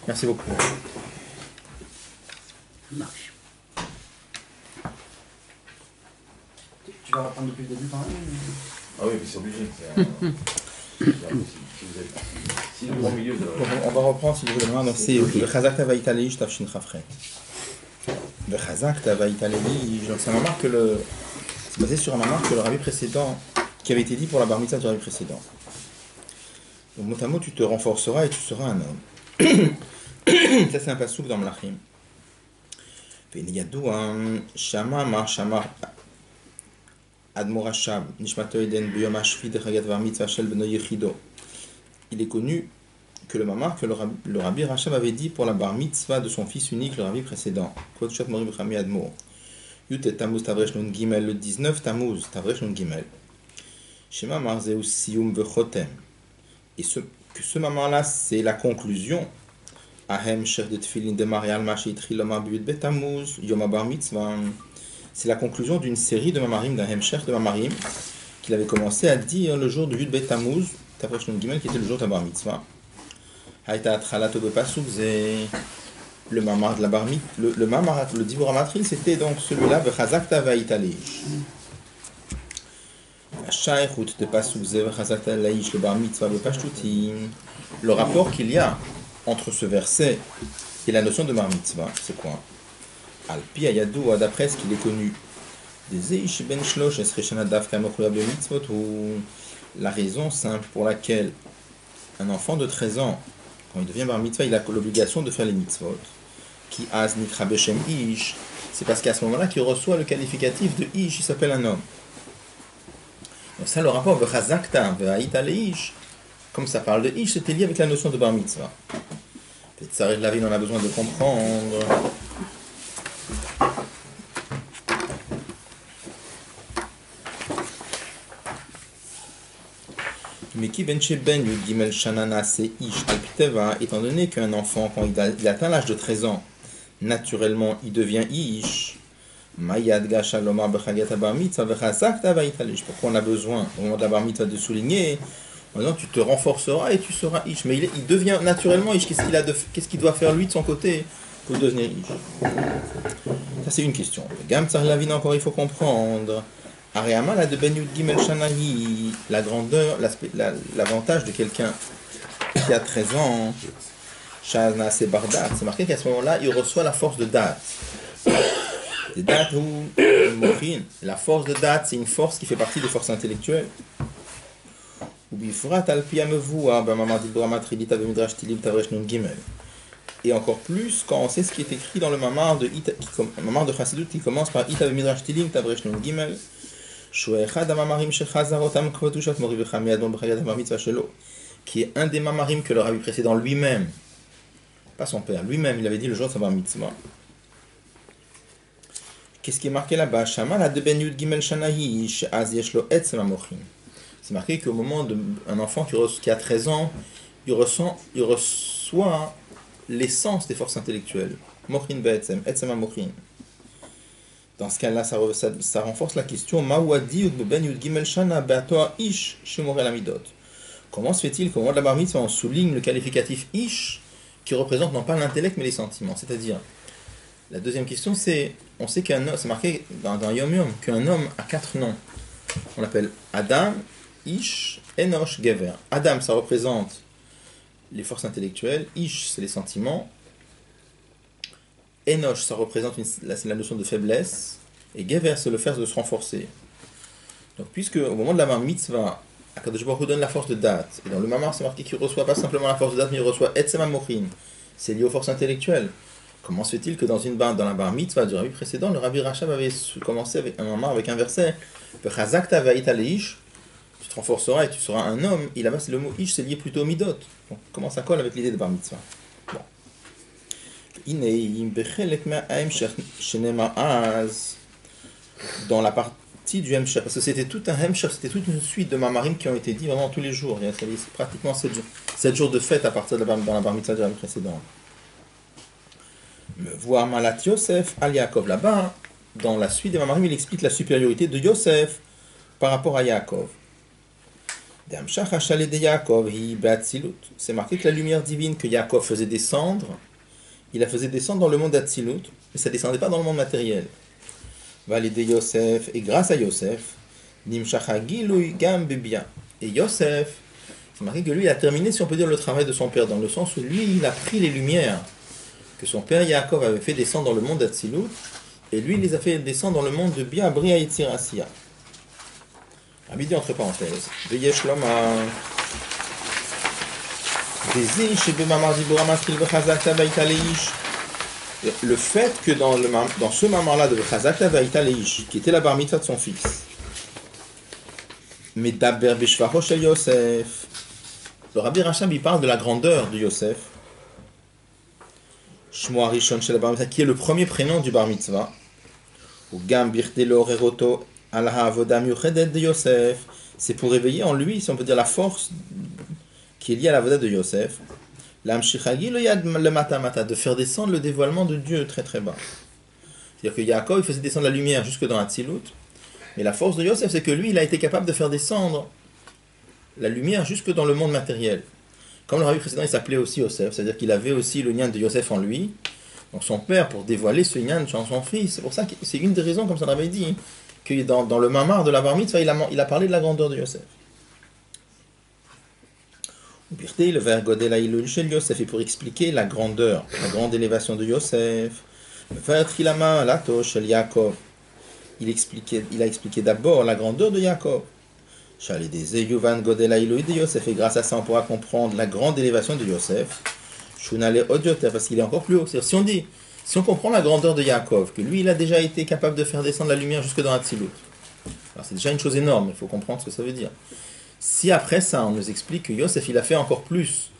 Merci beaucoup. Ça marche. Tu vas reprendre depuis le début quand même? Ah oui, mais c'est obligé. Si vous êtes au milieu de... On va reprendre si vous voulez maintenant. Donc c'est Chazak Tavaït Aleish Tafshin Chafret. Le Chazak Tavaït Aleish, donc c'est un mamar que le... C'est basé sur un mamar que le rabbi précédent, qui avait été dit pour la bar mitzvah du rabbi précédent. Donc mot à mot, tu te renforceras et tu seras un homme. Ça c'est un pasouk dans Mlachim. Veniyadouan Shama Mar Shama Admor Hashab Nishmato Eden Biyom Hashvi Dechagat Var Mitzvah Shel Beno Yechido. Il est connu que le mamar que le rabbi Rachab avait dit pour la bar mitzvah de son fils unique, le rabbi précédent. Kodshot Mori Bechami Admor. Yutet Tammuz Tavresh Nun Gimel, le 19 Tammuz Tavresh Nun Gimel. Shema Mar Zeus Siyum Vechotem. Et ce mamar-là, c'est la conclusion. Ahem Shech de Tfilin de Marial Mashitri Loma Biyut Betamuz Yom Bar Mitzvah. C'est la conclusion d'une série de mamarim, d'un Hemshech de mamarim, qu'il avait commencé à dire le jour du Yud Betamuz, Tavresh Nun Gimel, qui était le jour de la Bar Mitzvah. Haïta Atralato Bepasuk, le mamar de la Bar Mitzvah, le mamar, le Dibur Amatri, c'était donc celui-là, Vechazak Tavaït Aleish. Shaïchut de Pasuk Ze, Vechazak Tavaït le Bar Mitzvah, Bepashtutim. Le rapport qu'il y a entre ce verset et la notion de Bar Mitzvah, c'est quoi? Alpi Ayadou, d'après ce qu'il est connu, la raison simple pour laquelle un enfant de 13 ans, quand il devient bar mitzvah, il a l'obligation de faire les mitzvot. Qui az nikra beshem ish, c'est parce qu'à ce moment-là qu'il reçoit le qualificatif de ish, il s'appelle un homme. Donc ça, le rapport v'chazakta v'ha'it aleish, comme ça parle de ish, c'était lié avec la notion de bar mitzvah. Peut-être ça, la vie, on a besoin de comprendre. Mais qui ben Yud Gimel Shanana c'est Ish Alpiteva, étant donné qu'un enfant, quand il atteint l'âge de 13 ans, naturellement il devient Ish. Mayad Gashaloma Bechagat Bar Mitzvah Vechazak Tavait Aleish. Pourquoi on a besoin au moment de la Bar Mitzvah de souligner, en disant tu te renforceras et tu seras Ish. Mais il devient naturellement Ish. Qu'est-ce qu'il doit faire lui de son côté pour devenir Ish? Ça c'est une question. Gam Tsar Lavin encore il faut comprendre. Ariama, la de Ben Yud Gimel Shanahi, la grandeur, l'avantage de quelqu'un qui a 13 ans, Shana c'est Bardat, c'est marqué qu'à ce moment-là, il reçoit la force de date. Des dates ou Mochin. La force de date, c'est une force qui fait partie des forces intellectuelles. Et encore plus quand on sait ce qui est écrit dans le mamar de Chassidut qui commence par Ita Midrash Tilim Tavresh Nun Gimel. Qui est un des mamarim que le rabbi précédent lui-même, pas son père, lui-même, il avait dit le jour de sa bar mitzvah. Qu'est-ce qui est marqué là-bas? C'est marqué qu'au moment d'un enfant qui a 13 ans, il reçoit l'essence des forces intellectuelles. Mochin be'etzem, etzem ha-mochin. Dans ce cas-là, ça renforce la question. Comment se fait-il qu'au moment de la bar mitzvah, on souligne le qualificatif ish qui représente non pas l'intellect mais les sentiments? C'est-à-dire, la deuxième question, c'est, on sait qu'un homme, c'est marqué dans Yom Yom, qu'un homme a 4 noms. On l'appelle Adam, Ish, Enosh, Gever. Adam, ça représente les forces intellectuelles. Ish, c'est les sentiments. Enosh, ça représente c'est la notion de faiblesse, et Gever, c'est le faire de se renforcer. Donc, puisque au moment de la bar mitzvah, Akadosh Baruch Hu donne la force de date, et dans le mamar, c'est marqué qu'il ne reçoit pas simplement la force de date, mais il reçoit Etzem ha-mochin, c'est lié aux forces intellectuelles. Comment se fait-il que dans la bar mitzvah du rabbi précédent, le rabbi Rachab avait commencé avec un mamar, avec un verset, Vechazak Tavait Aleish, tu te renforceras et tu seras un homme, et là-bas, c'est le mot ish, c'est lié plutôt au midot. Donc, comment ça colle avec l'idée de bar mitzvah? Bon. Dans la partie du Hemshech, parce que c'était tout un Hemshech, c'était toute une suite de mamarim qui ont été dit vraiment tous les jours. C'est pratiquement 7 jours de fête à partir dans la bar mitzvah du rabbi précédent. Me voir Malat Yosef al Yaakov là-bas, dans la suite des mamarim, il explique la supériorité de Yosef par rapport à Yaakov. D'Amshach Hachalé de Yaakov, hi Be'atzilut. C'est marqué que la lumière divine que Yaakov faisait descendre, il la faisait descendre dans le monde d'Atzilut, mais ça ne descendait pas dans le monde matériel. Valide Yosef, et grâce à Yosef, Nimshach Hagilui Gam Bebia. Et Yosef, c'est marqué que lui, il a terminé, si on peut dire, le travail de son père, dans le sens où lui, il a pris les lumières que son père Yaakov avait fait descendre dans le monde d'Atzilut, et lui, il les a fait descendre dans le monde de Bia, Bria et Tzirassia. Rabbi dit entre parenthèses, Veyesh Loma, Dezi, Shebemamar Dibura Matril Vechazak Tabaïta Leish. Le fait que dans ce mamar-là de Vechazak Tabaïta Leish, qui était la bar mitzvah de son fils, Medaber Beshvacho Shel Yosef, le Rabbi Rachab, il parle de la grandeur de Yosef, Shmo Arishon Shel Bar Mitzvah, qui est le premier prénom du bar mitzvah, ou Gam Birtelo Reroto Al Ha'avoda Miuchedet de Yosef, c'est pour réveiller en lui, si on peut dire, la force qui est liée à la voda de Yosef, L'amshichagi le yad le matamata, de faire descendre le dévoilement de Dieu très très bas. C'est-à-dire que Yaakov, il faisait descendre la lumière jusque dans Hatzilut, mais la force de Yosef, c'est que lui, il a été capable de faire descendre la lumière jusque dans le monde matériel. Comme le rabbi précédent, il s'appelait aussi Yosef, c'est-à-dire qu'il avait aussi le lien de Yosef en lui, donc son père, pour dévoiler ce lien de son fils. C'est pour ça que c'est une des raisons, comme ça on avait dit, que dans le mamar de la bar mitzvah, il a parlé de la grandeur de Yosef. Le vers Godel Aïlul Shel Yosef, et pour expliquer la grandeur, la grande élévation de Yosef, le vers Trilama Lato Shel Yaakov, il a expliqué d'abord la grandeur de Yaakov. Yuvan Godel Aïlul de Yosef, et grâce à ça on pourra comprendre la grande élévation de Yosef. Shunale Odyoter, parce qu'il est encore plus haut. C'est-à-dire, si on comprend la grandeur de Yaakov, que lui il a déjà été capable de faire descendre la lumière jusque dans Hatzilut, alors c'est déjà une chose énorme, il faut comprendre ce que ça veut dire. Si après ça, on nous explique que Yosef, il a fait encore plus,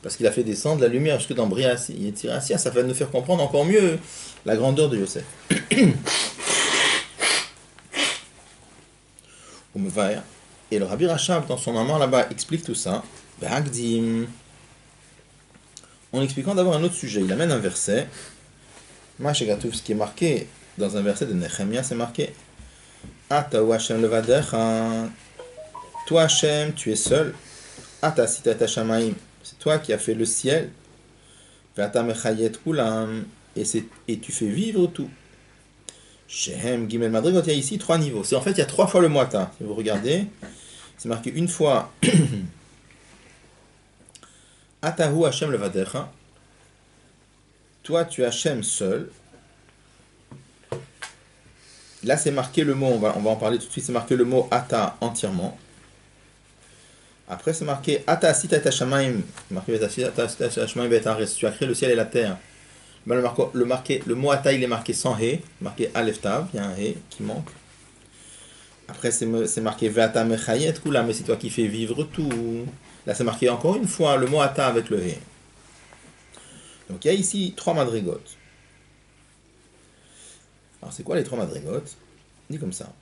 parce qu'il a fait descendre la lumière jusque dans Bria et Tirassia, ça va nous faire comprendre encore mieux la grandeur de Yosef. Et le Rabbi Rachab, dans son maman là-bas, explique tout ça. En expliquant d'abord un autre sujet, il amène un verset. Ce qui est marqué dans un verset de Nehemia, c'est marqué Ata ou Hashem levadecha. Toi, Hachem, tu es seul. Ata sitata shamaim, c'est toi qui as fait le ciel. Ve'ata mechayet kulam, et tu fais vivre tout. Shehem gimel madrigot, il y a ici 3 niveaux. C'est en fait, il y a 3 fois le mot ata. Si vous regardez, c'est marqué une fois Atahu Hachem levadecha. Toi, tu es Hachem seul. Là, c'est marqué le mot, on va en parler tout de suite, c'est marqué le mot ata entièrement. Après, c'est marqué Ata sitata shamaim. Marqué Ata sitata shamaim be'etares. Tu as créé le ciel et la terre. Le mot Ata, il est marqué sans He, marqué Aleph Tav, il y a un He qui manque. Après, c'est marqué Ve'ata mechayet kula, mais c'est toi qui fais vivre tout. Là, c'est marqué encore une fois le mot Ata avec le He. Donc, il y a ici 3 madrigotes. Alors, c'est quoi les 3 madrigotes? On dit comme ça.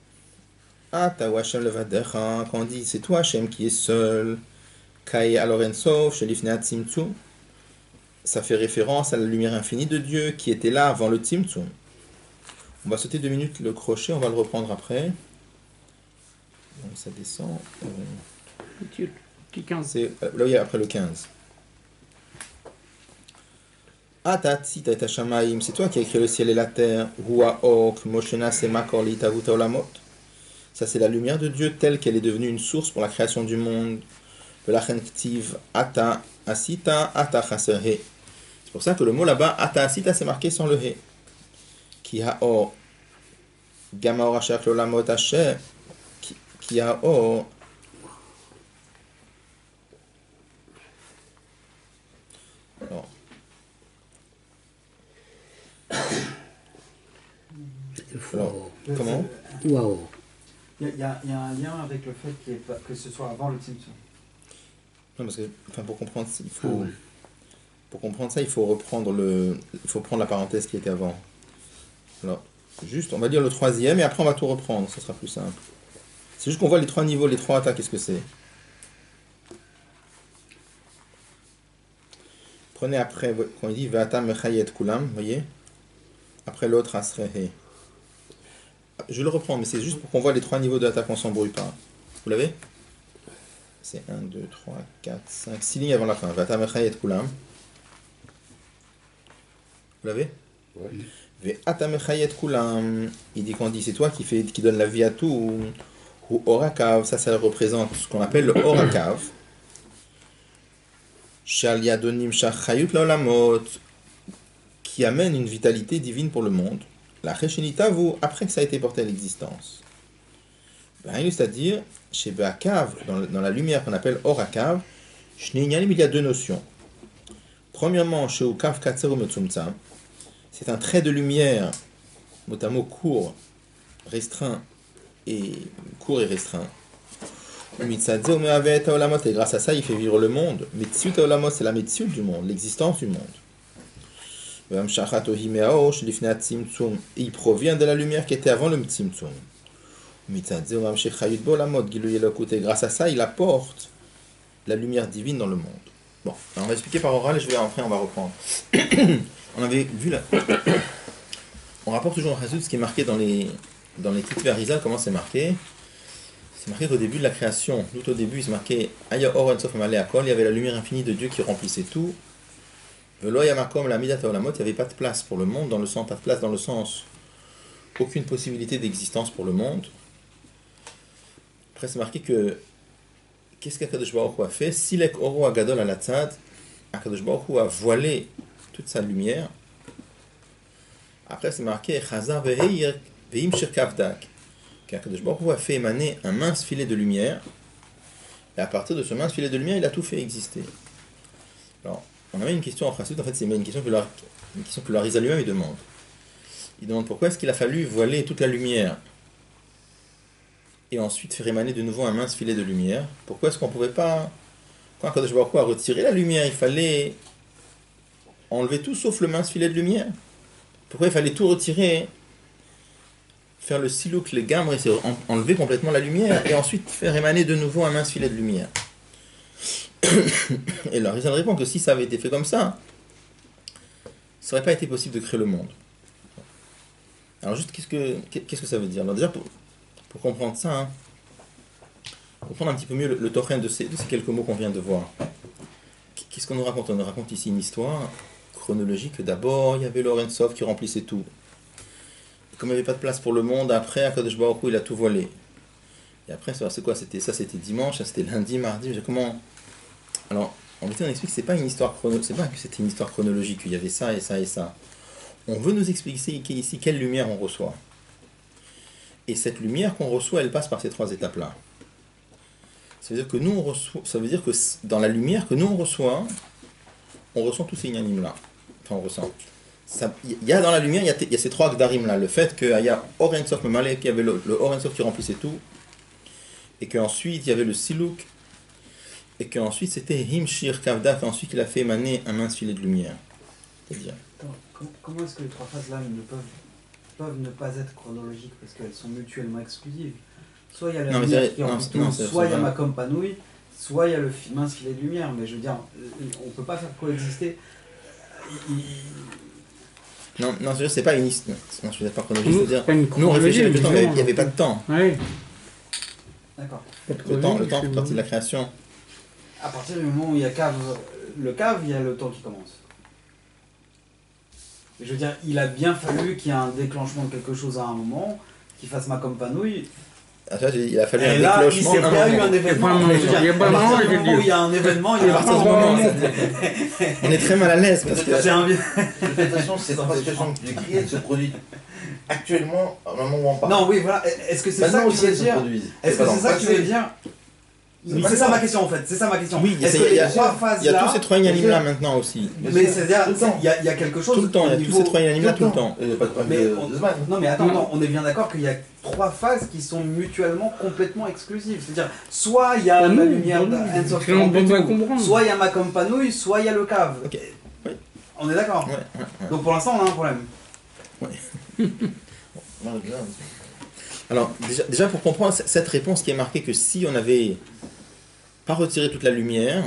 Ata ou Hashem levadecha, quand on dit c'est toi Hashem qui est seul, Kai alorensov, shelifneat tzimtzum, ça fait référence à la lumière infinie de Dieu qui était là avant le tzimtzum. On va sauter 2 minutes le crochet, on va le reprendre après. Donc ça descend. C'est là où il y a après le 15. Ata tzitata shamaim, c'est toi qui as créé le ciel et la terre. Hua ok, moshena semakor litavuta olamot. Ça, c'est la lumière de Dieu telle qu'elle est devenue une source pour la création du monde. Ata asita ata chaser he. C'est pour ça que le mot là-bas, ata asita, c'est marqué sans le he. Ki ha'or gama or asher klolamot asher. Ki ha'or. Alors, comment? Waouh. Il y a un lien avec le fait que ce soit avant le Tzimtzum. Non, parce que pour comprendre, pour comprendre ça, il faut prendre la parenthèse qui était avant. Alors, juste, on va dire le 3e, et après on va tout reprendre, ça sera plus simple. C'est juste qu'on voit les 3 niveaux, les 3 attaques, qu'est-ce que c'est? Prenez après, quand il dit Ve'ata mechayet kulam, vous voyez? Après l'autre, asrehe. Je le reprends, mais c'est juste pour qu'on voit les 3 niveaux de l'attaque, on ne s'embrouille pas. Vous l'avez? c'est 1, 2, 3, 4, 5, 6 lignes avant la fin. Vatamechayet kulam. Vous l'avez? Ouais. Ve'atamechayet kulam. Il dit qu'on dit c'est toi qui donne la vie à tout. Ou orakav, ça représente ce qu'on appelle le orakav. Shal yadonim shachayut laolamot, qui amène une vitalité divine pour le monde. La cheshinita, vous, après que ça a été porté à l'existence. C'est-à-dire, chez Be'akav, dans la lumière qu'on appelle orakav, il y a deux notions. Premièrement, chez Ukav Katseru Metzumtzam, c'est un trait de lumière, mot à mot court, restreint et restreint. Et grâce à ça, il fait vivre le monde. Metziut Olamot, c'est la metziut du monde, l'existence du monde. Et il provient de la lumière qui était avant le Tzimtzum. Et grâce à ça, il apporte la lumière divine dans le monde. Bon, alors on va expliquer par oral et après on va reprendre. On avait vu là. On rapporte toujours en Chassidut ce qui est marqué dans les Kitve Arizal, comment c'est marqué. C'est marqué qu'au début de la création, tout au début, c'est marqué Aya Or En Sof Malé Akol, il y avait la lumière infinie de Dieu qui remplissait tout. Velo Yamakom la Midat Olamot, il n'y avait pas de place pour le monde, pas de place dans le sens, aucune possibilité d'existence pour le monde. Après, c'est marqué que qu'est-ce qu'Akadosh Baruch Hu a fait? Silek Oro Agadol Alatzad, Akadosh Baruch Hu a voilé toute sa lumière. Après, c'est marqué Chazar Ve'im Shirkavdak, qu'Akadosh Baruch Hu a fait émaner un mince filet de lumière, et à partir de ce mince filet de lumière, il a tout fait exister. Alors, on avait une question en Chassidut, en fait, c'est une question que le Arizal lui-même il demande. Il demande pourquoi est-ce qu'il a fallu voiler toute la lumière et ensuite faire émaner de nouveau un mince filet de lumière. Pourquoi est-ce qu'on ne pouvait pas, quand Akadosh Baruch Hu a retiré la lumière, il fallait enlever tout sauf le mince filet de lumière? Pourquoi il fallait tout retirer, faire le silouk, les gamres, et enlever complètement la lumière et ensuite faire émaner de nouveau un mince filet de lumière? Et là, il répond que si ça avait été fait comme ça n'aurait pas été possible de créer le monde. Alors juste, qu'est-ce que ça veut dire? Alors déjà, pour comprendre ça, hein, pour comprendre un petit peu mieux le torrent de ces quelques mots qu'on vient de voir, qu'est-ce qu'on nous raconte? On nous raconte ici une histoire chronologique. D'abord, il y avait l'Or En Sof qui remplissait tout. Et comme il n'y avait pas de place pour le monde, après, Akadosh Baruch Hu, il a tout voilé. Et après, c'est quoi? C'était dimanche, ça c'était lundi, mardi, comment? Alors, en fait, on explique que c'est pas que c'était une histoire chronologique, il y avait ça et ça et ça. On veut nous expliquer ici quelle lumière on reçoit. Et cette lumière qu'on reçoit, elle passe par ces trois étapes-là. Ça veut dire que dans la lumière que nous on reçoit tous ces inanimes-là. Enfin, on ressent. Il y a dans la lumière, il y a ces trois gdarim-là. Le fait qu'il y a Or En Sof Memalé, qu'il y avait le Or En Sof qui remplissait tout, et qu'ensuite il y avait le Silouk, et qu'ensuite c'était Himshir Kavda, qu'ensuite il a fait émaner un mince filet de lumière. C'est-à-dire. Comment est-ce que les trois phases-là peuvent ne pas être chronologiques parce qu'elles sont mutuellement exclusives? Soit il y a la lumière qui remplit tout, soit il y a Makom Panoui, soit il y a le mince filet de lumière. Mais je veux dire, on ne peut pas faire coexister. Non, c'est pas une histoire. Non, je veux dire pas chronologique, c'est-à-dire. Nous on réfléchit avec le temps, il n'y avait pas de temps. Oui. D'accord. Le temps fait partie de la création. À partir du moment où il y a le cave, il y a le temps qui commence. Je veux dire, il a bien fallu qu'il y ait un déclenchement de quelque chose à un moment, qu'il fasse Makom Panouille. Il a fallu un là, déclenchement. Il y a eu un événement. Il y a un événement, il y a un moment. On est très mal à l'aise parce que. J'ai l'impression que cette situation que tu décris, elle se produit actuellement au moment où on parle. Non, oui, voilà. Est-ce que c'est ça que tu veux dire? Est-ce que c'est ça que tu veux dire? Oui, c'est ça ma question en fait, c'est ça ma question. Oui, il y a tous ces trois inanimes là maintenant aussi. Mais c'est-à-dire, il y a quelque chose. Tout le temps, il y a tous ces trois inanimes là tout le temps. Non mais attends, on est bien d'accord qu'il y a trois phases qui sont mutuellement complètement exclusives. C'est-à-dire, soit il y a la lumière d'En Sof, soit il y a Makom Panouille, soit il y a le cave. Ok. Oui. On est d'accord. Ouais. Donc pour l'instant on a un problème. Ouais. Alors, déjà pour comprendre cette réponse qui est marquée que si on n'avait pas retiré toute la lumière,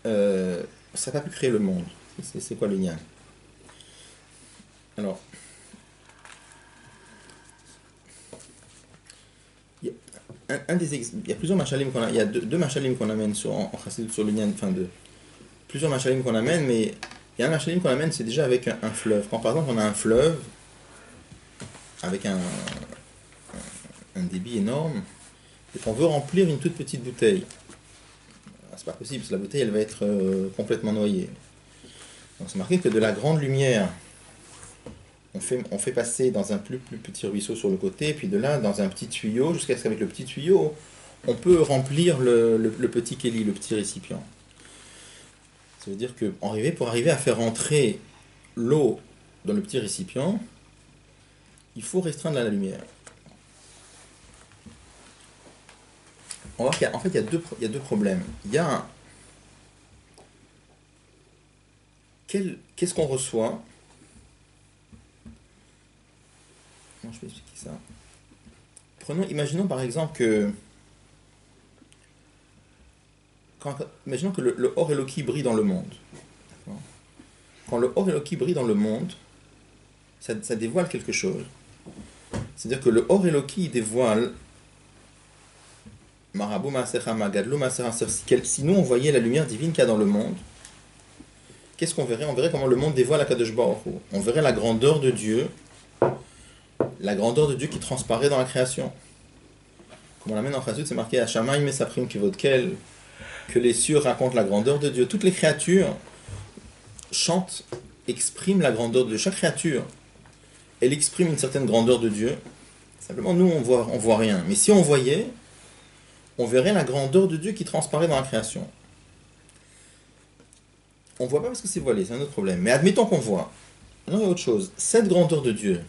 ça n'a pas pu créer le monde. C'est quoi le lien? Alors, il y a plusieurs machalim il y a deux machalim qu'on amène en chassidut sur l'union, plusieurs machalim qu'on amène, mais il y a un machalim qu'on amène, c'est déjà avec un fleuve. Quand par exemple on a un fleuve avec un débit énorme et qu'on veut remplir une toute petite bouteille, c'est pas possible parce que la bouteille elle va être complètement noyée. Donc c'est marqué que de la grande lumière on fait passer dans un plus petit ruisseau sur le côté, puis de là dans un petit tuyau, jusqu'à ce qu'avec le petit tuyau on peut remplir le petit kéli, le petit récipient. Ça veut dire que pour arriver à faire rentrer l'eau dans le petit récipient, il faut restreindre la lumière. On va voir qu'en fait il y a deux problèmes. Il y a qu'est-ce qu'on reçoit? Comment je peux expliquer ça? Imaginons par exemple que imaginons que le Or Eloki brille dans le monde. Quand le Or Eloki brille dans le monde, ça dévoile quelque chose. C'est-à-dire que le Or Eloki dévoile Marabou Maasecha Magadlou Maasecha. Si nous on voyait la lumière divine qu'il y a dans le monde, qu'est-ce qu'on verrait? On verrait comment le monde dévoile Akadosh Baruch Hu. On verrait la grandeur de Dieu qui transparaît dans la création. Comme on l'amène en Chassidut, c'est marqué Hashamayim Mesaprim Kivodkel, que les cieux racontent la grandeur de Dieu. Toutes les créatures chantent, expriment la grandeur de Dieu. Chaque créature, elle exprime une certaine grandeur de Dieu. Simplement, nous, on voit rien. Mais si on voyait, on verrait la grandeur de Dieu qui transparaît dans la création. On ne voit pas parce que c'est voilé, c'est un autre problème. Mais admettons qu'on voit. Non, il y a autre chose. Cette grandeur de Dieu,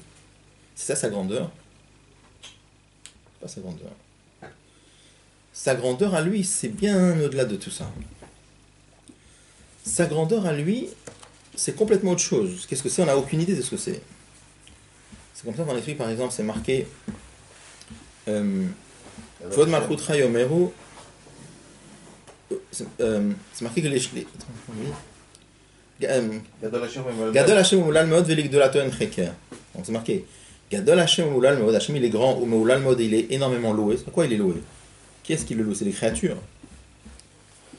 c'est ça sa grandeur? C'est pas sa grandeur. Sa grandeur à lui, c'est bien au-delà de tout ça. Sa grandeur à lui, c'est complètement autre chose. Qu'est-ce que c'est? On n'a aucune idée de ce que c'est. C'est comme ça qu'on écrit, par exemple, c'est marqué Vod Malchut Chayomeru. C'est marqué que les Gadol Hashem Moulal Meod Veligdolato En Cheker. Donc c'est marqué Gadol Hashem Moulal Meod. Hashem il est grand, ou Moulal Meod il est énormément loué. C'est quoi il est loué? Qui est-ce qui le loue? C'est les créatures.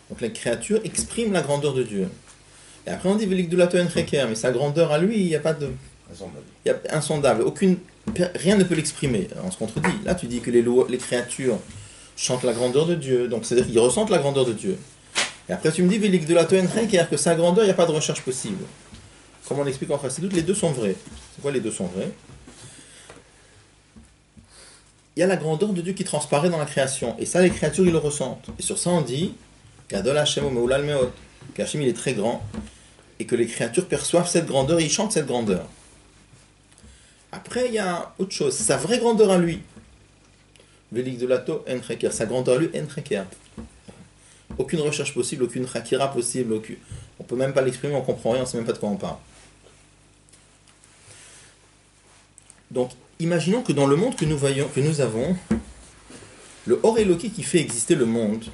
Donc les créatures expriment la grandeur de Dieu. Et après on dit Veligdolato En Cheker, mais sa grandeur à lui, il n'y a pas de. Il y a insondable. Rien ne peut l'exprimer. On se contredit. Là tu dis que les créatures chantent la grandeur de Dieu. Donc c'est-à-dire qu'ils ressentent la grandeur de Dieu. Et après tu me dis Veligdolato En Cheker, que sa grandeur, il n'y a pas de recherche possible. Comme on explique en Chassidut, les deux sont vrais. C'est quoi les deux sont vrais? Il y a la grandeur de Dieu qui transparaît dans la création. Et ça, les créatures, ils le ressentent. Et sur ça, on dit Gadol Hashem Meulal Meod. Que Hashem, il est très grand. Et que les créatures perçoivent cette grandeur et ils chantent cette grandeur. Après, il y a autre chose. Sa vraie grandeur à lui. Veligdolato En Cheker. Sa grandeur à lui, En Cheker. Aucune recherche possible, aucune chakira possible. On ne peut même pas l'exprimer, on ne comprend rien, on ne sait même pas de quoi on parle. Donc, imaginons que dans le monde que nous avons, le Or Eloki qui fait exister le monde,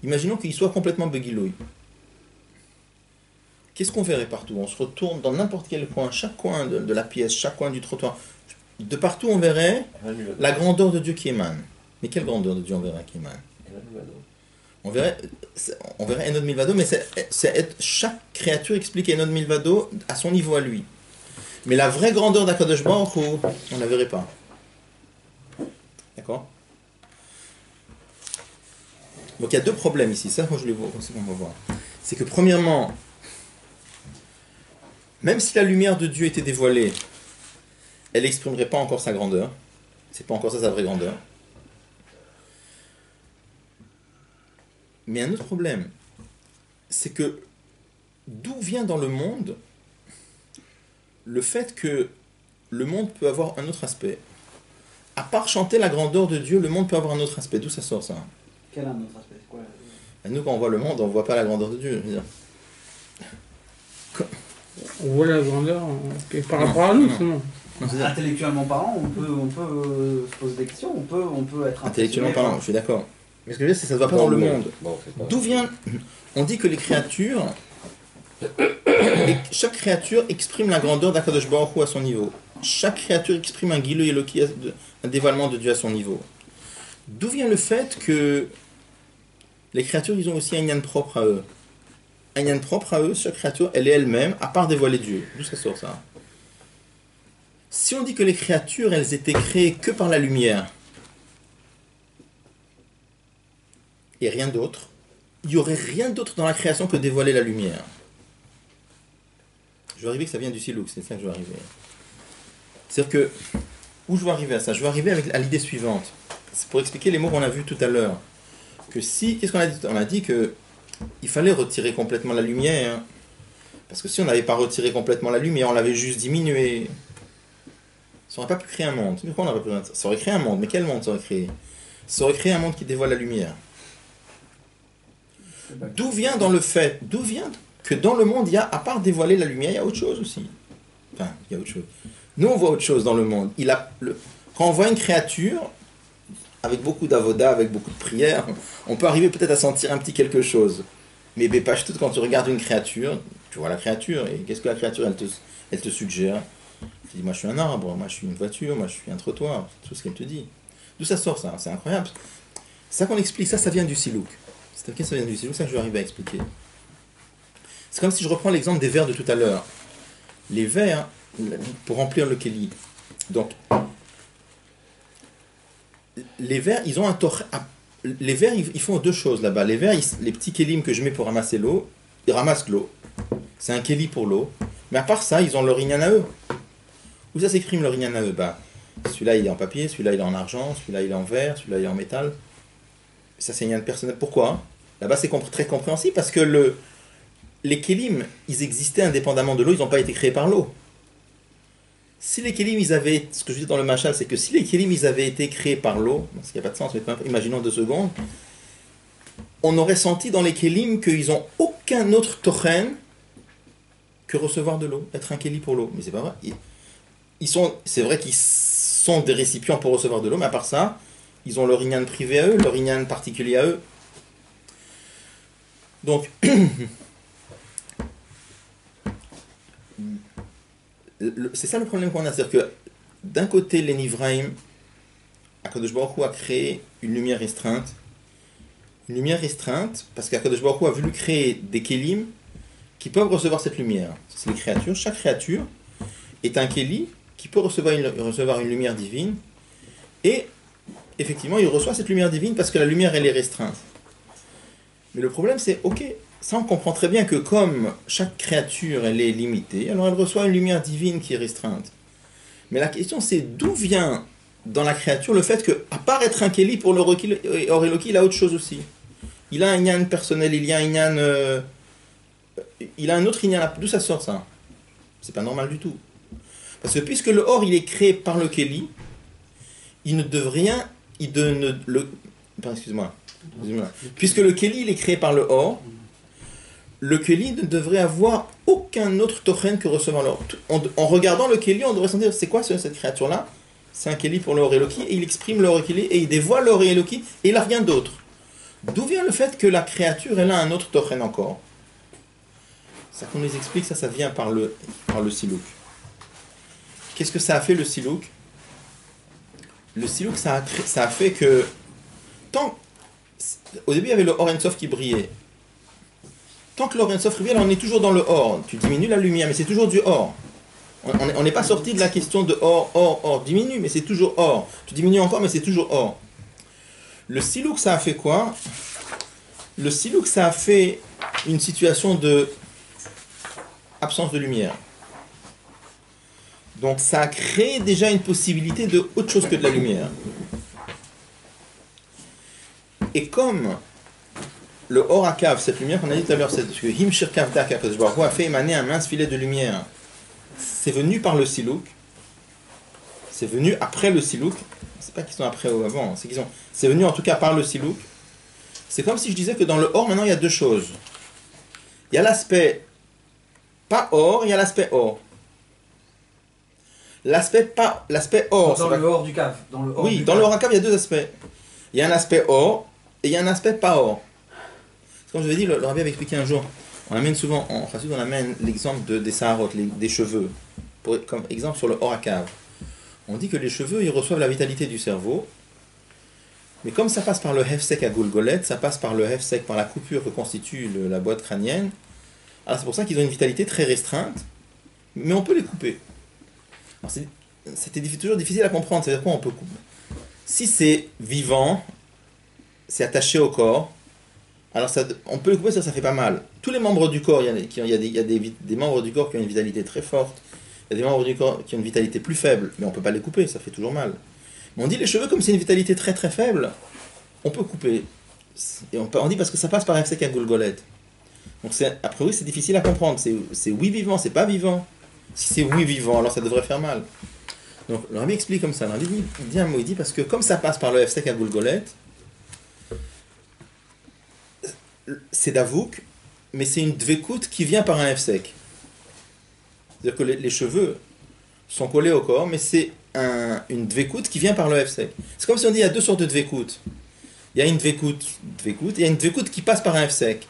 imaginons qu'il soit complètement begilouï. Qu'est-ce qu'on verrait partout? On se retourne dans n'importe quel coin, chaque coin de la pièce, chaque coin du trottoir. De partout, on verrait la grandeur de Dieu qui émane. Mais quelle grandeur de Dieu on verrait qui émane? On verrait Enod Milvado, mais chaque créature explique Enod Milvado à son niveau à lui. Mais la vraie grandeur d'Akadosh Baruch Hu, on ne la verrait pas. D'accord? Donc il y a deux problèmes ici. Ça, moi je les vois, c'est qu'on va voir. C'est que premièrement, même si la lumière de Dieu était dévoilée, elle n'exprimerait pas encore sa grandeur. C'est pas encore ça sa vraie grandeur. Mais un autre problème, c'est que d'où vient dans le monde le fait que le monde peut avoir un autre aspect? À part chanter la grandeur de Dieu, le monde peut avoir un autre aspect. D'où ça sort ça? Quel un autre aspect? C'est quoi? Nous, quand on voit le monde, on ne voit pas la grandeur de Dieu. Je veux dire. On voit la grandeur par rapport à nous, seulement. Intellectuellement parlant, on peut se poser des questions, on peut être intellectuellement parlant, je suis d'accord. Mais ce que je veux dire, c'est que ça ne va pas dans le monde. D'où vient... On dit que les créatures... chaque créature exprime la grandeur d'Akadosh Baruch Hu à son niveau. Chaque créature exprime un Gilui Eloki, un dévoilement de Dieu à son niveau. D'où vient le fait que les créatures, ils ont aussi un yann propre à eux. Un yann propre à eux, chaque créature, elle est elle-même, à part dévoiler Dieu. D'où ça sort ça? Si on dit que les créatures, elles étaient créées que par la lumière, et rien d'autre, il n'y aurait rien d'autre dans la création que dévoiler la lumière. Je vais arriver que ça vient du Silouk, c'est ça que je vais arriver. C'est-à-dire que, où je vais arriver à ça? Je vais arriver à l'idée suivante. C'est pour expliquer les mots qu'on a vus tout à l'heure. Que si, qu'est-ce qu'on a dit? On a dit que il fallait retirer complètement la lumière. Parce que si on n'avait pas retiré complètement la lumière, on l'avait juste diminué. Ça n'aurait pas pu créer un monde. Pourquoi on n'aurait pas pu... Ça aurait créé un monde, mais quel monde ça aurait créé? Ça aurait créé un monde qui dévoile la lumière. D'où vient que dans le monde, il y a, à part dévoiler la lumière, il y a autre chose aussi. Enfin, il y a autre chose. Nous, on voit autre chose dans le monde. Quand on voit une créature, avec beaucoup d'avoda, avec beaucoup de prières, on peut arriver peut-être à sentir un petit quelque chose. Mais Bépache, tout quand tu regardes une créature, tu vois la créature, et qu'est-ce que la créature, elle te suggère? Tu dis, moi je suis un arbre, moi je suis une voiture, moi je suis un trottoir, c'est tout ce qu'elle te dit. D'où ça sort ça? C'est incroyable. C'est ça qu'on explique, ça vient du Silouk. C'est ça vient du Silouk, ça que je vais arriver à expliquer. C'est comme si je reprends l'exemple des vers de tout à l'heure. Les vers, pour remplir le Kéli. Donc, les vers, ils ont un les vers, ils font deux choses là-bas. Les vers, les petits kélim que je mets pour ramasser l'eau, ils ramassent l'eau. C'est un kéli pour l'eau. Mais à part ça, ils ont leur inyan à eux. Où ça s'exprime leur inyan à eux? Celui-là, il est en papier, celui-là, il est en argent, celui-là, il est en verre, celui-là, il est en métal. Ça, c'est inyan personnel. Pourquoi? Là-bas, c'est très compréhensible parce que les kélim, ils existaient indépendamment de l'eau, ils n'ont pas été créés par l'eau. Si les kélim, ce que je dis dans le machal, c'est que si les kélim, ils avaient été créés par l'eau, parce qu'il n'y a pas de sens, mais imaginons 2 secondes, on aurait senti dans les kélim qu'ils n'ont aucun autre tochen que recevoir de l'eau, être un kéli pour l'eau. Mais c'est pas vrai. C'est vrai qu'ils sont des récipients pour recevoir de l'eau, mais à part ça, ils ont leur inyan privé à eux, leur inyan particulier à eux. Donc, c'est ça le problème qu'on a, c'est-à-dire que d'un côté, les Nivraim, Akadosh Baruch Hu a créé une lumière restreinte, parce qu'Akadosh Baruch Hu a voulu créer des kélim qui peuvent recevoir cette lumière. C'est les créatures. Chaque créature est un kéli qui peut recevoir une lumière divine, et effectivement, il reçoit cette lumière divine parce que la lumière, elle est restreinte. Mais le problème, c'est, ok, ça on comprend très bien que comme chaque créature, elle est limitée, alors elle reçoit une lumière divine qui est restreinte. Mais la question, c'est d'où vient dans la créature le fait que, à part être un kéli pour le Oreloki, il a autre chose aussi. Il a un inyan personnel, il a un autre inyan. D'où ça sort ça? C'est pas normal du tout. Parce que puisque le or, il est créé par le kéli, il ne devrait rien, excuse-moi. Puisque le kéli, il est créé par le or, le kéli ne devrait avoir aucun autre tochen que recevoir l'or. En regardant le kéli, on devrait sentir, c'est quoi cette créature-là? C'est un kéli pour l'or Eloki, et il exprime l'or kéli, et il dévoile l'or Eloki, et il n'a rien d'autre. D'où vient le fait que la créature, elle a un autre tochen encore? Ça qu'on nous explique, ça vient par le Silouk. Qu'est-ce que ça a fait le Silouk? Le Silouk, ça a fait que, au début, il y avait le Or En Sof qui brillait. Tant que l'Or En Sof brille, on est toujours dans le Or. Tu diminues la lumière, mais c'est toujours du Or. On n'est pas sorti de la question de Or. Diminue, mais c'est toujours Or. Tu diminues encore, mais c'est toujours Or. Le Silouk, ça a fait quoi? Le Silouk, ça a fait une situation de absence de lumière. Donc ça a créé déjà une possibilité de autre chose que de la lumière. Et comme le Horakav, cette lumière qu'on a dit tout à l'heure, c'est que Him Shirkav Daka, que Baruch Hu a fait émaner un mince filet de lumière, c'est venu par le Silouk, c'est venu après le Silouk, c'est pas qu'ils sont après ou avant, c'est venu en tout cas par le Silouk. C'est comme si je disais que dans le Or, maintenant il y a deux choses. Il y a l'aspect pas Or, il y a l'aspect Or. L'aspect Or. Dans le Or du cave. Oui, dans le Horakav, il y a deux aspects. Il y a un aspect Or et il y a un aspect pas Or. Comme je vous ai dit, le Rabbi avait expliqué un jour, on amène souvent, en Chassidut, on amène l'exemple des Saharot, des cheveux, comme exemple sur le Horakav. On dit que les cheveux, ils reçoivent la vitalité du cerveau, Mais comme ça passe par le hefsek à Gulgolet, ça passe par le hefsek, par la coupure que constitue la boîte crânienne, alors c'est pour ça qu'ils ont une vitalité très restreinte, mais on peut les couper. C'était toujours difficile à comprendre, c'est-à-dire quoi on peut couper. Si c'est vivant, c'est attaché au corps, alors on peut le couper, ça fait pas mal. Tous les membres du corps, il y a des membres du corps qui ont une vitalité très forte, il y a des membres du corps qui ont une vitalité plus faible, mais on ne peut pas les couper, ça fait toujours mal. Mais on dit les cheveux, comme c'est une vitalité très très faible, on peut couper. Et on dit parce que ça passe par hefsek à Gulgolet. Donc a priori c'est difficile à comprendre, c'est oui vivant, c'est pas vivant. Si c'est oui vivant, alors ça devrait faire mal. Donc le Rabbi explique comme ça, le Rabbi dit un mot, il dit parce que comme ça passe par le hefsek à Gulgolet, c'est d'avouk, mais c'est une dvekout qui vient par un hefsek. C'est-à-dire que les cheveux sont collés au corps, mais c'est une dvekout qui vient par le hefsek. C'est comme si on dit il y a deux sortes de dvekout. Il y a une dvekout, et il y a une dvekout qui passe par un hefsek.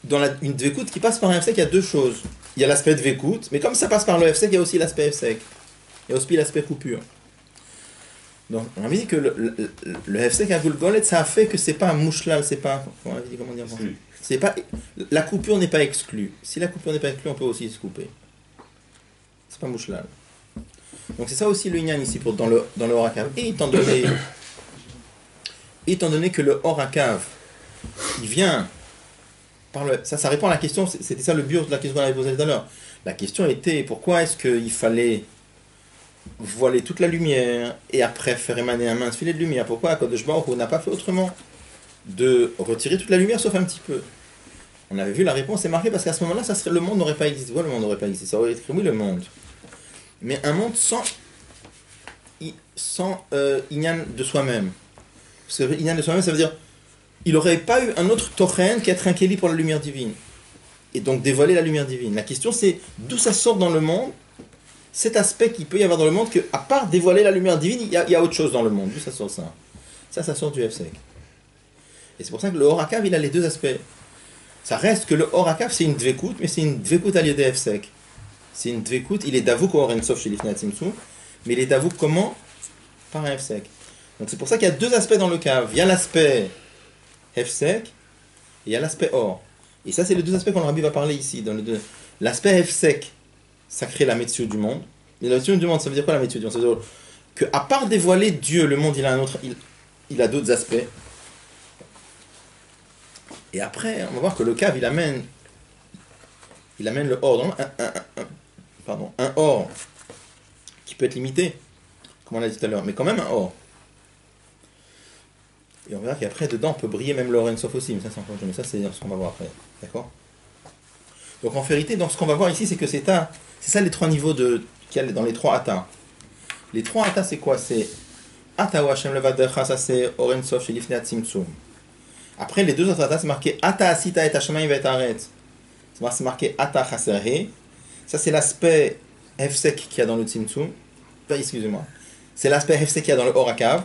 Dans une dvekout qui passe par un hefsek, il y a deux choses. Il y a l'aspect dvekout, mais comme ça passe par le hefsek, il y a aussi l'aspect hefsek. Il y a aussi l'aspect coupure. Donc, on a dit que le hefsek à Gulgolet, ça a fait que c'est pas un mouchlal, c'est pas. Comment dire c'est pas, la coupure n'est pas exclue. Si la coupure n'est pas exclue, on peut aussi se couper. C'est pas mouchlal. Donc, c'est ça aussi le inyan ici dans le Horakav. Et étant donné que le Horakav, il vient. Ça répond à la question, c'était ça le but de la question qu'on avait posée tout à l'heure. La question était pourquoi est-ce qu'il fallait voiler toute la lumière et après faire émaner un mince filet de lumière? Pourquoi Akadosh Baruch Hu n'a pas fait autrement de retirer toute la lumière sauf un petit peu? On avait vu la réponse, c'est marqué parce qu'à ce moment-là, le monde n'aurait pas existé. Le monde n'aurait pas existé, ça aurait été écrit oui le monde. Mais un monde sans inyan de soi-même. Parce que inyan de soi-même, ça veut dire il n'aurait pas eu un autre tochen qu'être un kéli pour la lumière divine. Et donc dévoiler la lumière divine. La question c'est d'où ça sort dans le monde, cet aspect qu'il peut y avoir dans le monde, qu'à part dévoiler la lumière divine, il y a autre chose dans le monde. D'où ça sort ça? Ça sort du hefsek. Et c'est pour ça que le Horakav, il a les deux aspects. Ça reste que le Horakav, c'est une dvekout, mais c'est une dvekout à l'idée hefsek. C'est une dvekout, il est davouk au Orensof chez l'Ifnat Simsou, mais il est davouk comment? Par un hefsek. Donc c'est pour ça qu'il y a deux aspects dans le Kav. Il y a l'aspect hefsek, et il y a l'aspect or. Et ça, c'est les deux aspects qu'on Rabbi va parler ici. L'aspect hefsek, ça crée la métier du monde. Et la métier du monde, ça veut dire quoi la métier du monde? Ça veut dire qu'à part dévoiler Dieu, le monde, il a un autre, il a d'autres aspects. Et après, on va voir que le Kav, il amène le or, un or qui peut être limité, comme on l'a dit tout à l'heure, mais quand même un or. Et on verra qu'après, dedans, on peut briller même l'or Ensof aussi, mais ça, c'est encore autre chose. Mais ça, c'est ce qu'on va voir après. D'accord? Donc, en vérité, dans ce qu'on va voir ici, c'est que c'est ça les trois niveaux qu'il y a dans les trois atas. Les trois atas, c'est quoi? C'est Ata ou Hashem Levadecha, ça c'est Or Ensof chez Lifnei Tzimtzum. Après, les deux autres atas, c'est marqué Ata Asita et Hashemayim et Aretz. C'est marqué Ata Chaserhe. Ça, c'est l'aspect Hefsek qu'il y a dans le Tzimtzum. Excusez-moi. C'est l'aspect Hefsek qu'il y a dans le Horakav.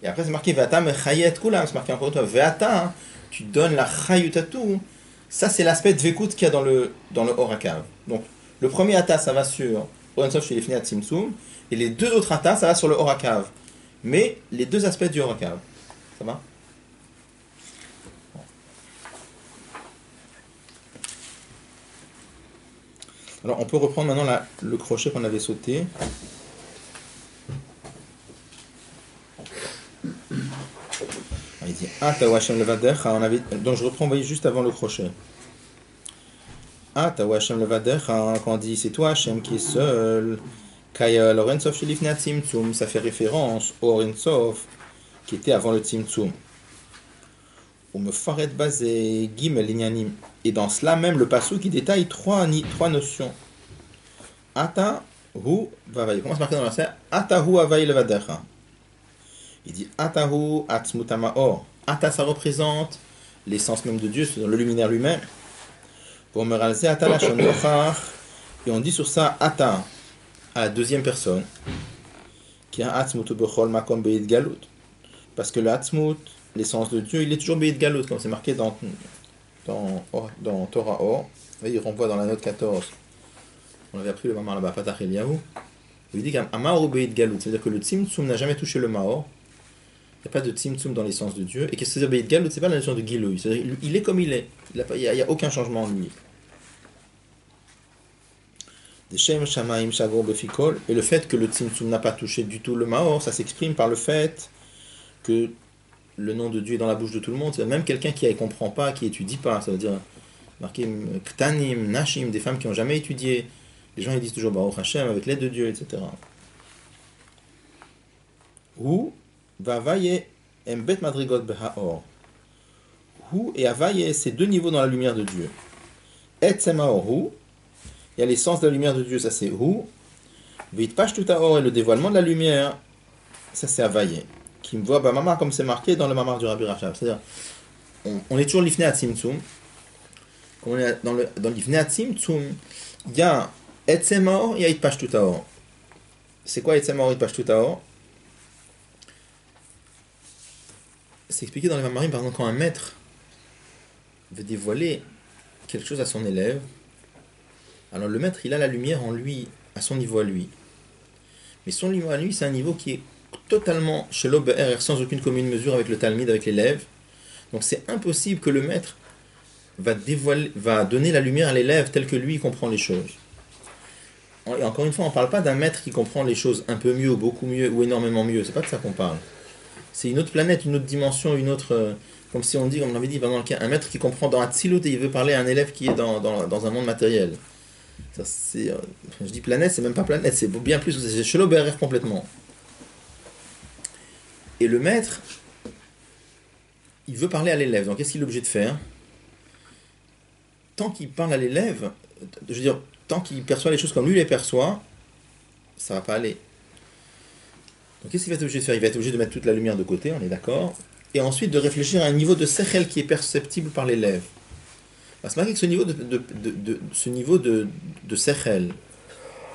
Et après, c'est marqué Ve'ata mechayet kulam. C'est marqué encore une fois Ve'ata, tu donnes la chayut à tout. Ça, c'est l'aspect dvekout qu'il y a dans le Horakav. Donc, le premier Ata, ça va sur Orensof chez Lifnei Tzimtzum. Et les deux autres Ata, ça va sur le Horakav. Mais les deux aspects du Horakav. Ça va? Alors, on peut reprendre maintenant le crochet qu'on avait sauté. Il dit Ata wa Hashem levadecha. Donc, je reprends, vous voyez, juste avant le crochet. Ata wa Hashem levadecha. Quand on dit c'est toi, Hashem, qui est seul. Kaya l'Orensof shelifnei Tzimtzum. Ça fait référence au Orensof qui était avant le Tzimtzum. Ou me faret basé gimel inyanim. Et dans cela même, le passou qui détaille trois notions. Ata hu vavayi. Comment c'est marqué dans le verset? Ata hu avayi levadecha. Il dit Ata hu atzmutama or. Ata, ça représente l'essence même de Dieu, c'est le luminaire lui-même. Pour me réaliser Ata la shonochar. Et on dit sur ça Ata à la deuxième personne. Qui a atzmutu bechol makom beid galut. Parce que l'atzmut, l'essence de Dieu, il est toujours beid galut, comme c'est marqué dans Torah Or. Il renvoie dans la note 14. On avait appris le Mamar là-bas, Patach Eliyahu. Il dit qu'un Maor Beid Galut, c'est-à-dire que le Tzimtzum n'a jamais touché le Maor. Il n'y a pas de tzimtzum dans l'essence de Dieu. Et qu'est-ce que c'est Beit Galut? C'est pas la notion de Gilouï. Il est comme il est. Il n'y a aucun changement en lui. Deshem Shamaim Shagor Befikol. Et le fait que le tzimtzum n'a pas touché du tout le Maor, ça s'exprime par le fait que le nom de Dieu est dans la bouche de tout le monde. C'est même quelqu'un qui ne comprend pas, qui étudie pas. Ça veut dire marqué Ktanim, Nashim, des femmes qui n'ont jamais étudié. Les gens ils disent toujours Baruch Hashem avec l'aide de Dieu, etc. Ou Vavaye Mbet Madrigot Behaor. Hu et Avaye, c'est deux niveaux dans la lumière de Dieu. Etzem Haor Hu, il y a l'essence de la lumière de Dieu, ça c'est Hu. Vitpashtuta Haor et le dévoilement de la lumière, ça c'est Avaye. Qui me voit Mamar comme c'est marqué dans le Mamar du Rabbi Rachab. C'est-à-dire, on est toujours l'Ifnei Atzimtzum. Quand on est dans l'Ifnei Atzimtzum, il y a Etzem Haor, il y a Vitpashtuta Haor. C'est quoi Etzem Haor et Vitpashtuta Haor? C'est expliqué dans les Mamarim, par exemple, quand un maître veut dévoiler quelque chose à son élève, alors le maître, il a la lumière en lui, à son niveau à lui. Mais son niveau à lui, c'est un niveau qui est totalement chez l'OBR, sans aucune commune mesure avec le Talmid, avec l'élève. Donc c'est impossible que le maître va donner la lumière à l'élève tel que lui il comprend les choses. Et encore une fois, on ne parle pas d'un maître qui comprend les choses un peu mieux, ou beaucoup mieux, ou énormément mieux. C'est pas de ça qu'on parle. C'est une autre planète, une autre dimension, une autre... comme si on dit, comme on l'avait dit, un maître qui comprend dans Hatzilut et il veut parler à un élève qui est dans un monde matériel. Ça, c'est, je dis planète, c'est même pas planète, c'est bien plus, c'est chez l'OBRF complètement. Et le maître, il veut parler à l'élève. Donc qu'est-ce qu'il est obligé de faire? Tant qu'il parle à l'élève, je veux dire, tant qu'il perçoit les choses comme lui les perçoit, ça va pas aller. Donc qu'est-ce qu'il va être obligé de faire? Il va être obligé de mettre toute la lumière de côté, on est d'accord, et ensuite de réfléchir à un niveau de sechel qui est perceptible par l'élève. Parce que ce niveau de sechel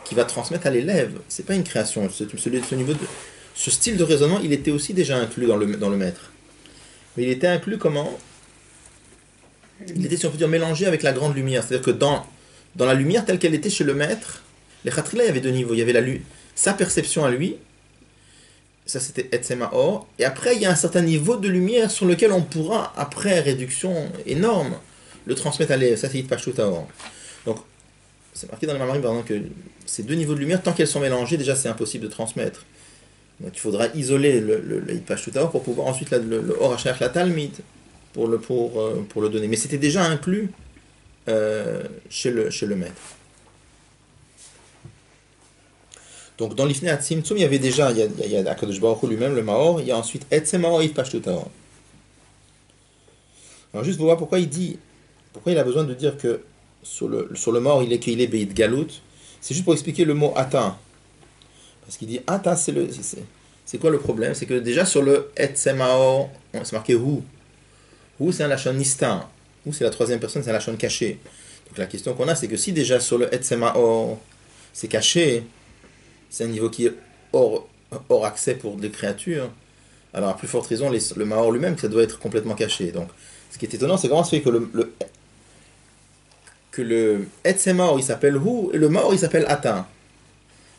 qui va transmettre à l'élève, c'est pas une création. Ce style de raisonnement, il était aussi déjà inclus dans le maître. Mais il était inclus comment? Il était, si on peut dire, mélangé avec la grande lumière. C'est-à-dire que dans la lumière telle qu'elle était chez le maître, les Khatrila, il y avait deux niveaux. Il y avait sa perception à lui, ça c'était Etzem Haor, et après il y a un certain niveau de lumière sur lequel on pourra, après réduction énorme, le transmettre à l'élève. Ça c'est Hitpashut Haor. Donc c'est marqué dans le Mamarim par exemple que ces deux niveaux de lumière, tant qu'elles sont mélangées, déjà c'est impossible de transmettre. Donc il faudra isoler le Hitpashut Haor pour pouvoir ensuite le Or HaShayach la Talmid pour le donner. Mais c'était déjà inclus chez le maître. Donc dans l'Ifnei Atzimtzum, il y avait déjà, il y a Akadosh Baruch Hu lui-même, le Maor, il y a ensuite Etzem Haor et Hitpashut Haor. Alors juste pour voir pourquoi il a besoin de dire que sur le Maor, il est Beit Galut, c'est juste pour expliquer le mot Ata. Parce qu'il dit Ata, c'est quoi le problème? C'est que déjà sur le Etzem Haor, c'est marqué Hu. Hu c'est un lachon nistar. Hu c'est la troisième personne, c'est un lachon caché. Donc la question qu'on a, c'est que si déjà sur le Etzem Haor, c'est caché, c'est un niveau qui est hors accès pour des créatures, alors à plus forte raison, le Maor lui-même, ça doit être complètement caché. Donc, ce qui est étonnant, c'est comment se fait que le Etzem Haor, il s'appelle Hu, et le Maor, il s'appelle Ata.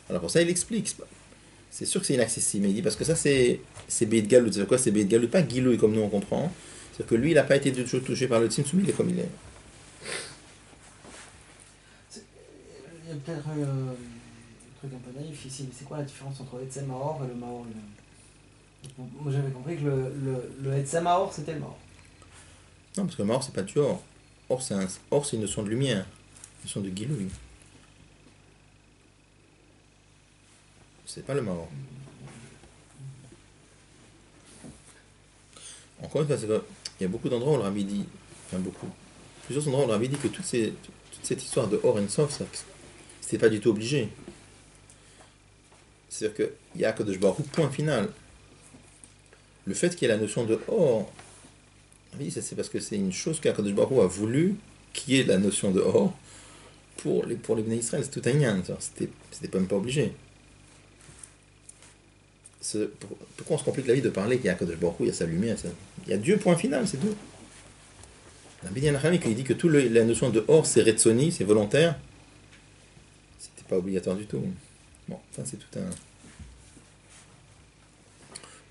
Alors pour ça, il explique. C'est sûr que c'est inaccessible, mais il dit, parce que ça, c'est Beit Galut. C'est quoi? C'est Beit Galut, pas Gilouï, comme nous on comprend. C'est-à-dire que lui, il n'a pas été du tout touché par le Tzimtzum, il est comme il est. Il y a peut-être... un peu naïf ici, mais c'est quoi la différence entre Etzem Haor et le Maor lui-même? Moi j'avais compris que le Etzem Haor c'était le Maor. Non, parce que le Maor c'est pas du Or. Or c'est une notion de lumière, une notion de Gilouï. C'est pas le Maor. Encore une fois, il y a beaucoup d'endroits où le Rabbi dit, plusieurs endroits où le Rabbi dit que toute cette histoire de Or et Sof, c'était pas du tout obligé. C'est-à-dire qu'il y a Akadosh Baruch Hu, point final. Le fait qu'il y ait la notion de Or, oui, c'est parce que c'est une chose qu'Akadosh Baruch Hu a voulu qu'il y ait la notion de Or pour les Bnei Israël. C'est tout un yan. C'était même pas obligé. Pourquoi on se complique la vie de parler qu'il y a Akadosh Baruch Hu, il y a sa lumière, il y a Dieu, point final, c'est tout. Rabbi Yanachami, quand il dit que toute la notion de Or, c'est Retsoni, c'est volontaire, c'était pas obligatoire du tout. Bon, ça c'est tout un...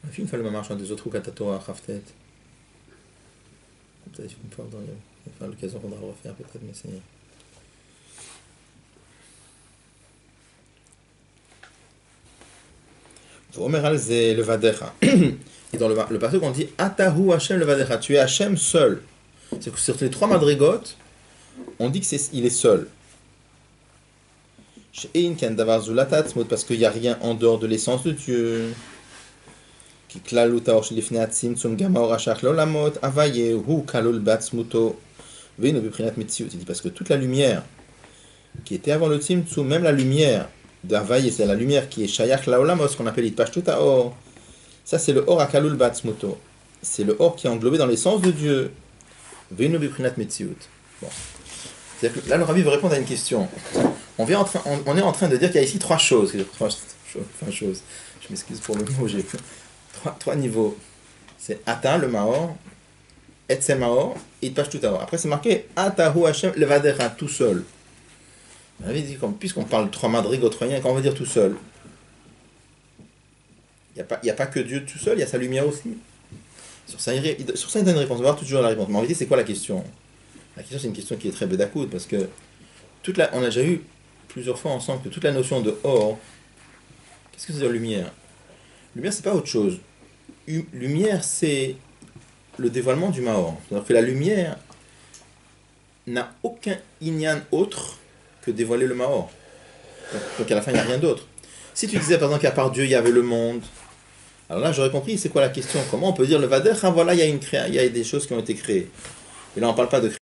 On a fait une fois le marche en deux autres ou Katatora, Khaftet. Peut-être une fois dans l'occasion qu'on va le refaire peut-être, mais c'est. Omer al ze levadecha. Et dans le passage on dit Atahu Hashem levadecha. Tu es Hashem seul. C'est que sur les trois madrigotes, on dit qu'il est seul. Parce qu'il n'y a rien en dehors de l'essence de Dieu. Il dit parce que toute la lumière qui était avant le Tzimtzum, même la lumière d'Havaye, c'est la lumière qui est Shayach Laolamos, qu'on appelle Itpashtuta Or. Ça, c'est le Or Akalul Batzmuto. C'est le Or qui est englobé dans l'essence de Dieu. Veinu Biprinat Metziut. Bon. C'est-à-dire que là, le Rabbi veut répondre à une question. On est en train de dire qu'il y a ici trois choses. Je m'excuse pour le mot, j'ai trois niveaux. C'est Ata, le Maor, Etze Maor, Itpashtuta Or. Après, c'est marqué Atahu Hashem Levadecha, tout seul. On avait dit, puisqu'on parle de trois madrigots, quand on veut dire tout seul, il n'y a pas que Dieu tout seul, il y a sa lumière aussi. Sur ça, il donne une réponse. On va voir toujours la réponse. Mais en réalité, c'est quoi la question? La question, c'est une question qui est très bédakoud, parce que on a déjà eu plusieurs fois ensemble que toute la notion de or, qu'est-ce que c'est la lumière? Lumière, c'est pas autre chose. Lumière, c'est le dévoilement du Maor. C'est-à-dire que la lumière n'a aucun inyan autre que dévoiler le Maor. Donc à la fin, il n'y a rien d'autre. Si tu disais par exemple qu'à part Dieu, il y avait le monde, alors là, j'aurais compris, c'est quoi la question? Comment on peut dire le Vader? Voilà, il y a des choses qui ont été créées. Et là, on ne parle pas de